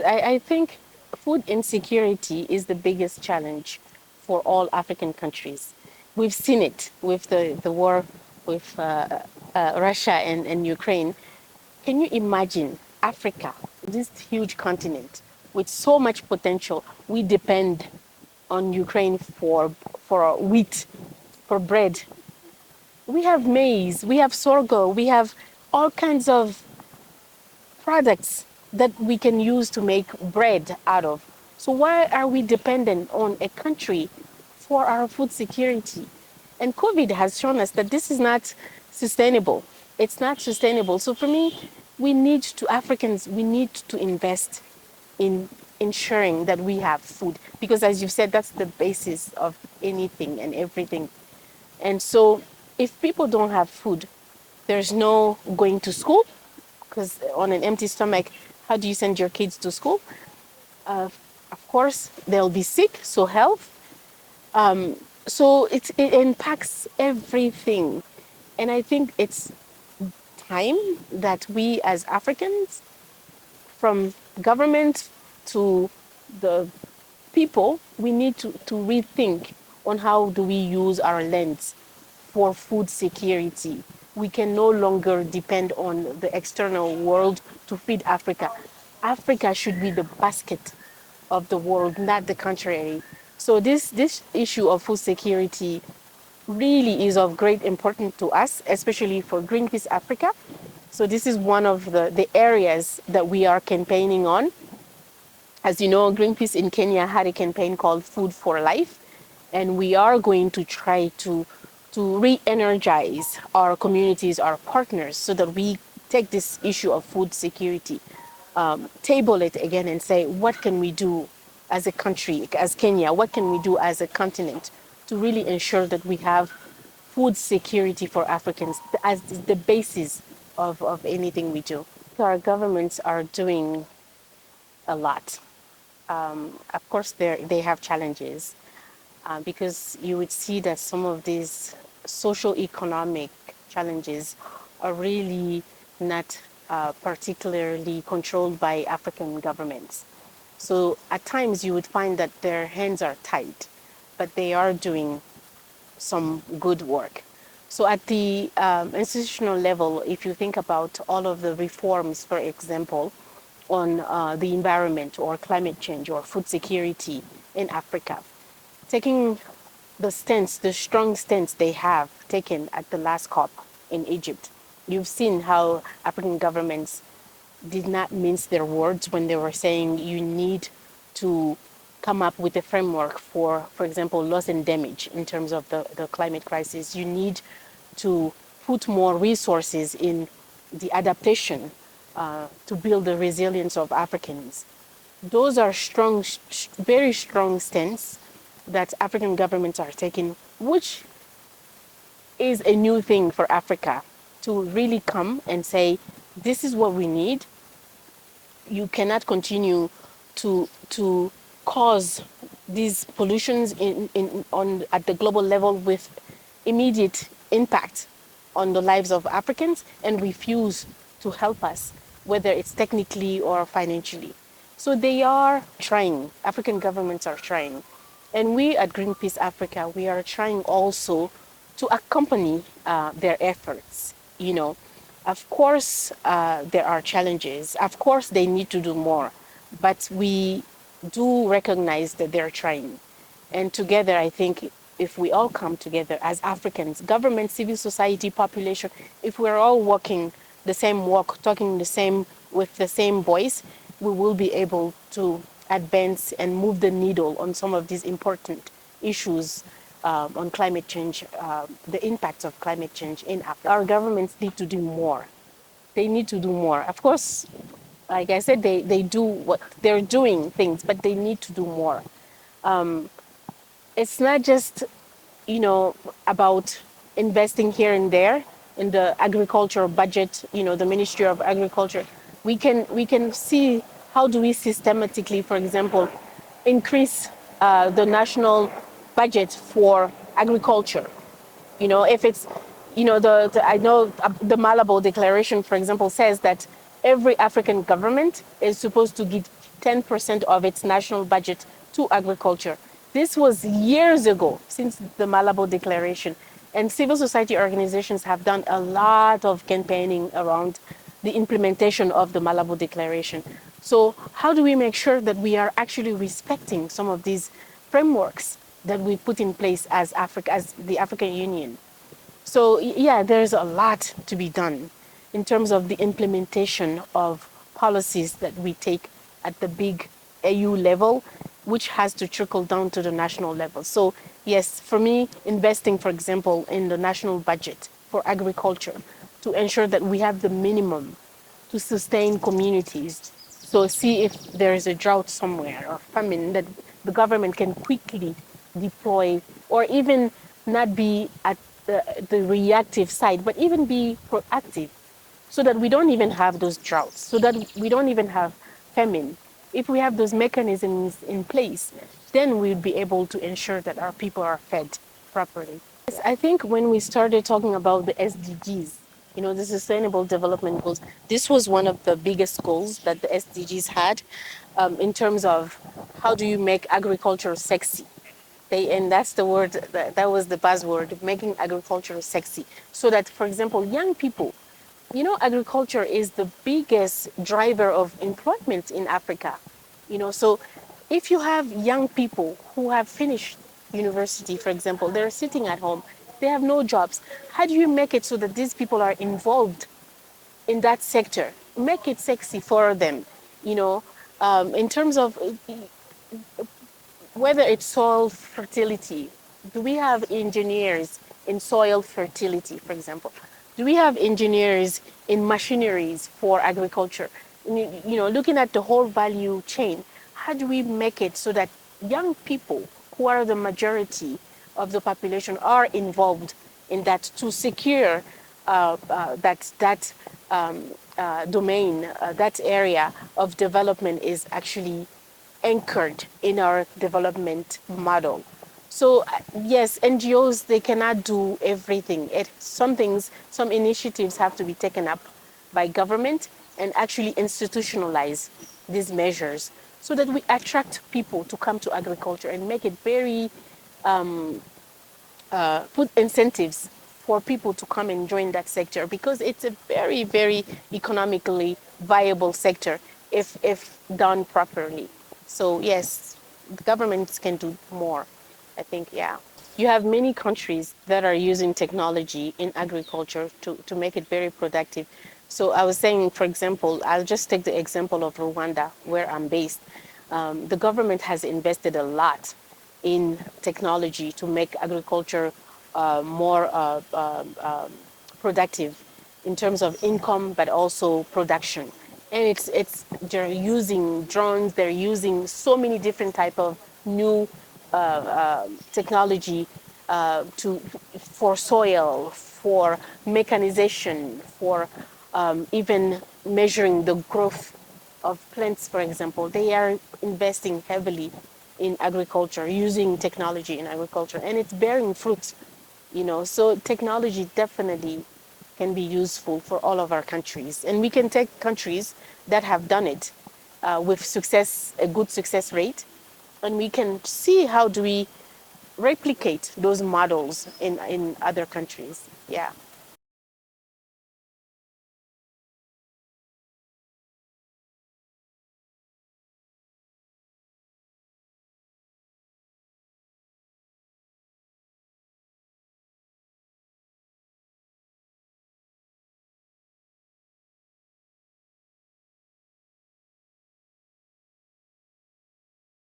I think food insecurity is the biggest challenge for all African countries. We've seen it with the war with Russia and Ukraine. Can you imagine Africa, this huge continent with so much potential? We depend on Ukraine for wheat, for bread. We have maize, we have sorghum, we have all kinds of products that we can use to make bread out of. So why are we dependent on a country for our food security? And COVID has shown us that this is not sustainable. It's not sustainable. So for me, Africans, we need to invest in ensuring that we have food. Because as you've said, that's the basis of anything and everything. And so if people don't have food, there's no going to school, because on an empty stomach, how do you send your kids to school? Of course, they'll be sick, so health. So it impacts everything. And I think it's time that we as Africans, from government to the people, we need to rethink on how do we use our lands for food security. We can no longer depend on the external world to feed Africa. Africa should be the basket of the world, not the contrary. So this issue of food security really is of great importance to us, especially for Greenpeace Africa. So this is one of the areas that we are campaigning on. As you know, Greenpeace in Kenya had a campaign called Food for Life, and we are going to try to re-energize our communities, our partners, so that we take this issue of food security, table it again and say, what can we do as a country, as Kenya, what can we do as a continent to really ensure that we have food security for Africans as the basis of anything we do. Our governments are doing a lot. Of course, they have challenges because you would see that some of these socio-economic challenges are really not particularly controlled by African governments. So at times you would find that their hands are tied, but they are doing some good work. So at the institutional level, if you think about all of the reforms, for example, on the environment or climate change or food security in Africa, taking the strong stance they have taken at the last COP in Egypt. You've seen how African governments did not mince their words when they were saying you need to come up with a framework for example, loss and damage in terms of the climate crisis. You need to put more resources in the adaptation to build the resilience of Africans. Those are strong, very strong stance that African governments are taking, which is a new thing for Africa to really come and say, this is what we need. You cannot continue to cause these pollutions at the global level with immediate impact on the lives of Africans and refuse to help us, whether it's technically or financially. So they are trying, African governments are trying. And we at Greenpeace Africa, we are trying also to accompany their efforts. You know, of course, there are challenges. Of course, they need to do more, but we do recognize that they're trying. And together, I think if we all come together as Africans, government, civil society, population, if we're all walking the same walk, talking with the same voice, we will be able to advance and move the needle on some of these important issues on climate change, the impacts of climate change in Africa. Our governments need to do more. They need to do more. Of course, like I said, they do what they're doing things, but they need to do more. It's not just, about investing here and there in the agricultural budget, the Ministry of Agriculture. We can see how do we systematically, for example, increase the national budget for agriculture. If it's, I know the Malabo Declaration, for example, says that every African government is supposed to give 10% of its national budget to agriculture. This was years ago, since the Malabo Declaration. And civil society organizations have done a lot of campaigning around the implementation of the Malabo Declaration. So how do we make sure that we are actually respecting some of these frameworks that we put in place as Africa, as the African Union? So yeah, there's a lot to be done in terms of the implementation of policies that we take at the big AU level, which has to trickle down to the national level. So yes, for me, investing, for example, in the national budget for agriculture to ensure that we have the minimum to sustain communities. So see if there is a drought somewhere or famine, that the government can quickly deploy, or even not be at the reactive side, but even be proactive, so that we don't even have those droughts, so that we don't even have famine. If we have those mechanisms in place, then we'll be able to ensure that our people are fed properly. Yes, I think when we started talking about the SDGs, the Sustainable Development Goals, this was one of the biggest goals that the SDGs had, in terms of how do you make agriculture sexy. And that's the word, that was the buzzword, making agriculture sexy. So that, for example, young people, agriculture is the biggest driver of employment in Africa. So if you have young people who have finished university, for example, they're sitting at home, they have no jobs. How do you make it so that these people are involved in that sector? Make it sexy for them, in terms of whether it's soil fertility. Do we have engineers in soil fertility, for example? Do we have engineers in machineries for agriculture? Looking at the whole value chain, how do we make it so that young people, who are the majority of the population, are involved in that, to secure that domain, that area of development is actually anchored in our development model. So yes, NGOs, they cannot do everything. Some things, some initiatives have to be taken up by government and actually institutionalize these measures so that we attract people to come to agriculture and make it very put incentives for people to come and join that sector, because it's a very, very economically viable sector if done properly. So yes, the governments can do more, I think, yeah. You have many countries that are using technology in agriculture to make it very productive. So I was saying, for example, I'll just take the example of Rwanda, where I'm based. The government has invested a lot in technology to make agriculture more productive in terms of income, but also production. And they're using drones. They're using so many different type of new technology for soil, for mechanization, for even measuring the growth of plants, for example. They are investing heavily in agriculture, using technology in agriculture, and it's bearing fruit. So technology definitely can be useful for all of our countries, and we can take countries that have done it with success, a good success rate, and we can see how do we replicate those models in other countries. Yeah.